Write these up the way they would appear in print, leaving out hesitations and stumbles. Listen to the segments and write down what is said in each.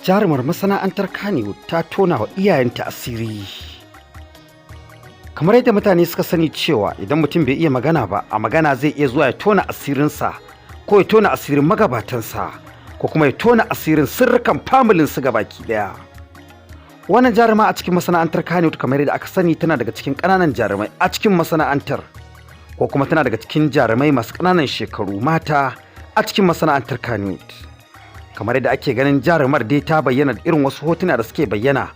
Jarumar masana'antar Kannywood ta tona wa iyayenta asiri. Kamar yadda mutane suka sani cewa idan mutum bai iya magana ba, a magana zai iya zuwa ya tona asirinsa, ko ya tona asirin magabatansa, ko kuma ya tona asirin sirrikan familinsu gabaki daya. Wannan jaruma a cikin masana'antar Kannywood kamar yadda aka sani tana daga cikin ƙananan jarumai a cikin masana'antar, ko kuma tana daga cikin jarumai masu ƙananan shekaru mata a cikin masana'antar Kannywood. Kamar yadda ake ganin jarumar dai ta bayyana irin wasu hotuna da suke bayyana,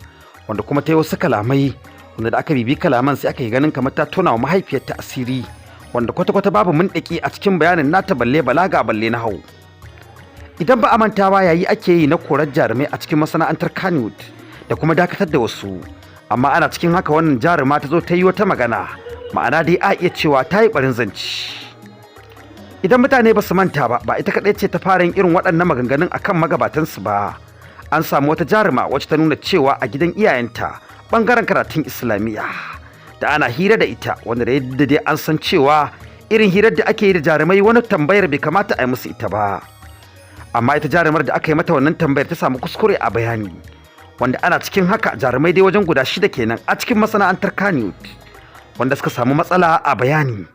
wanda kuma ta yi wasu kalamai wanda da aka bibi kalaman sai aka yi ganin kamar ta tona wa mahaifiyarta asiri, wanda kwata-kwata babu mundaki a cikin bayanin nata balle balaga balle na hau. Idan ba a manta ba yayi ake yi na korar jarumai a cikin masana'antar Kannywood da kuma dakatar da wasu, amma ana cikin haka wannan jaruma ta zo ta yi wata magana, ma'ana dai a iya cewa ta yi barin zanci. Idan mutane ba su manta ba ita kaɗai ce ta fara yin irin waɗannan maganganun akan magabatansu ba. An samu wata jaruma wacce ta nuna cewa a gidan iyayenta ɓangaren karatun Islamiyya da ana hira da ita, wanda da yadda dai an san cewa irin hirar da ake yi da jarumai wani tambayar bai kamata a yi musu ita ba. Amma ita jarumar da aka yi mata wannan tambayar ta samu kuskure a bayani, wanda ana cikin haka jarumai dai wajen guda 6 kenan a cikin masana'antar Kannywood wanda suka samu matsala a bayani,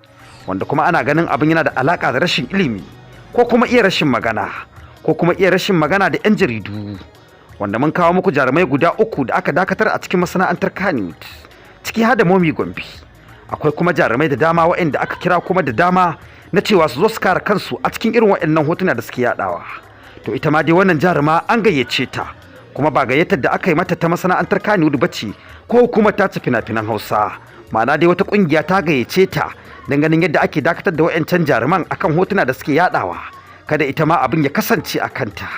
wanda kuma ana ganin abin yana da alaka da rashin ilimi, ko kuma iya rashin magana, ko kuma iya rashin magana da 'yan jaridu, wanda mun kawo muku jarumai guda 3 da aka dakatar a cikin masana'antar Kannywood, ciki har da Momi Gombe. Akwai kuma jarumai da dama waɗanda aka kira kuma da dama na cewa su zo su kare kansu a cikin irin waɗannan hotuna da suke yadawa. To ita ma dai wannan jaruma an gayyace ta, kuma ba gayyatar da aka yi mata ta masana'antar Kannywood bace ko hukumar ta fina-finan Hausa, ma'ana dai wata kungiya ta gayyace ta dan ganin yadda ake dakatar da wayancan jaruman akan hotuna da suke yadawa, kada ita ma abin ya kasance a kanta.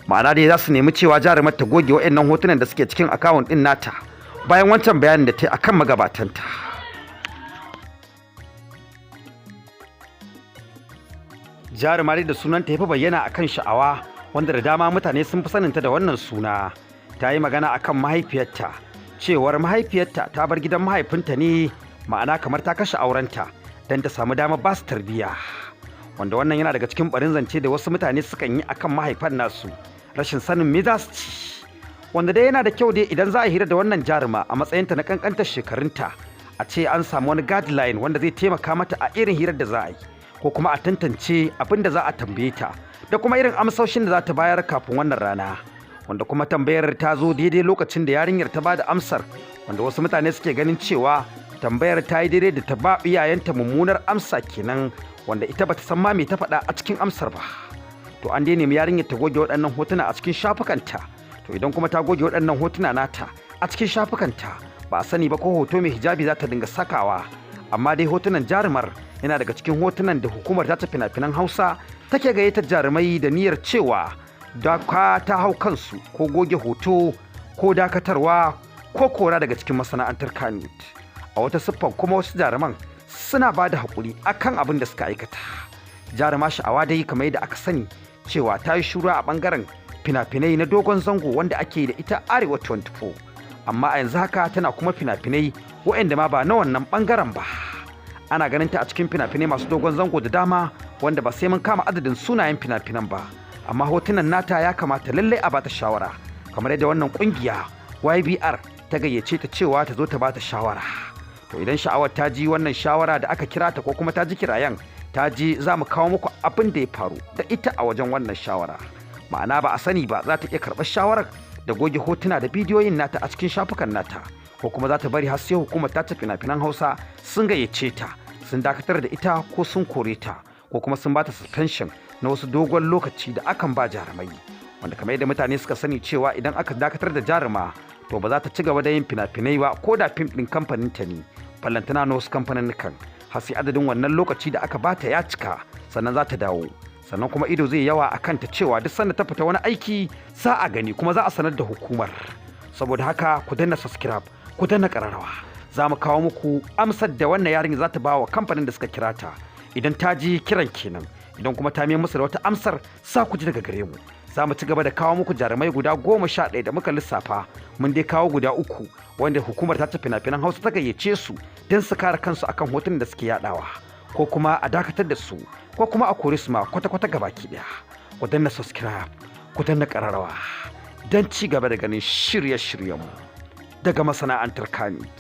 Ma'ana dai za su nemi cewa jarumar ta goge wayannan hotunan da suke cikin account din nata bayan wancan bayanin da ta yi akan magabatanta. Jarumar da sunanta ya fi bayyana akan sha'awa, wanda da dama mutane sun fi saninta da wannan suna. Ta yi magana akan mahaifiyarta, cewar mahaifiyarta ta bar gidan mahaifinta ne, ma'ana kamar ta kashe aurenta don ta samu damar ba su tarbiyya, wanda wannan yana daga cikin barin zance da wasu mutane sukan yi akan mahaifan nasu, rashin sanin me za su ci. Wanda dai yana da kyau dai idan za a hira da wannan jaruma a matsayinta na kankantar shekarunta, a ce an samu wani guideline wanda zai taimaka mata a irin hirar da za a yi, ko kuma a tantance abin da za a tambaye ta da kuma irin amsoshin da za ta bayar kafin wannan rana, wanda kuma tambayar ta zo daidai lokacin da yarinyar ta bada amsar, wanda wasu mutane suke ganin cewa tambayar ta yi daidai da ta ba iyayenta mummunar amsa kenan, wanda ita bata san ma me ta faɗa a cikin amsar ba. To an dai nemi yarinyar ta goge waɗannan hotuna a cikin shafukanta. To idan kuma ta goge waɗannan hotuna nata a cikin shafukanta, ba a sani ba ko hoto mai hijabi za ta dinga sakawa, amma dai hotunan jarumar yana daga cikin hotunan da hukumar ta fina-finan Hausa take gayyatar jarumai da niyyar cewa daka ta hau kansu, ko goge hoto, ko dakatarwa, ko kora daga cikin masana'antar Kannywood. A wata siffar kuma wasu jaruman suna ba da haƙuri akan abin da suka aikata. Jaruma sha'awa dai kamar yadda aka sani cewa ta yi shura a ɓangaren fina-finai na dogon zango wanda ake da ita Arewa 24, amma a yanzu haka tana kuma fina-finai waɗanda ma ba na wannan ɓangaren ba. Ana ganin ta a cikin fina-finai masu dogon zango da dama, wanda ba sai mun kama adadin sunayen fina-finan ba, amma hotunan nata ya kamata lallai a bata shawara, kamar yadda wannan kungiya YBR ta gayyace ta cewa ta zo ta bata shawara. To idan sha'awar ta ji wannan shawara da aka kira ta, ko kuma ta ji kirayen ta ji, za mu kawo muku abin da ya faru da ita a wajen wannan shawara. Ma'ana ba a sani ba za ta iya karɓar shawarar da goge hotuna da bidiyoyin nata a cikin shafukan nata, ko kuma za ta bari har sai hukumar ta fina-finan Hausa sun gayyace ta, sun dakatar da ita, ko sun kore ta, ko kuma sun bata suspension na wasu dogon lokaci da akan ba jarumai, wanda kamar yadda mutane suka sani cewa idan aka dakatar da jaruma to ba za ta ci gaba da yin fina-finai ba, ko da fim ɗin kamfanin ta ne, ballantana na wasu kamfanin kan, har sai adadin wannan lokaci da aka bata ya cika sannan za ta dawo. Sannan kuma ido zai yawa a kanta cewa duk sanda ta fita wani aiki za a gani, kuma za a sanar da hukumar. Saboda haka ku danna subscribe, ku danna ƙararrawa, za mu kawo muku amsar da wannan yarinya za ta ba wa kamfanin da suka kira ta, idan ta ji kiran kenan. Idan kuma ta mai musu da wata amsar, sa ku ji daga gare mu. Za mu ci gaba da kawo muku jarumai guda 11 da muka lissafa, mun dai kawo guda 3 wanda hukumar ta fina-finan Hausa ta gayyace su don su kare kansu akan hotunan da suke yadawa, ko kuma a dakatar da su, ko kuma a kore su ma kwata-kwata gabaki daya. Ku danna subscribe, ku danna ƙararrawa. don ci gaba da ganin shirye-shiryenmu daga masana'antar Kannywood.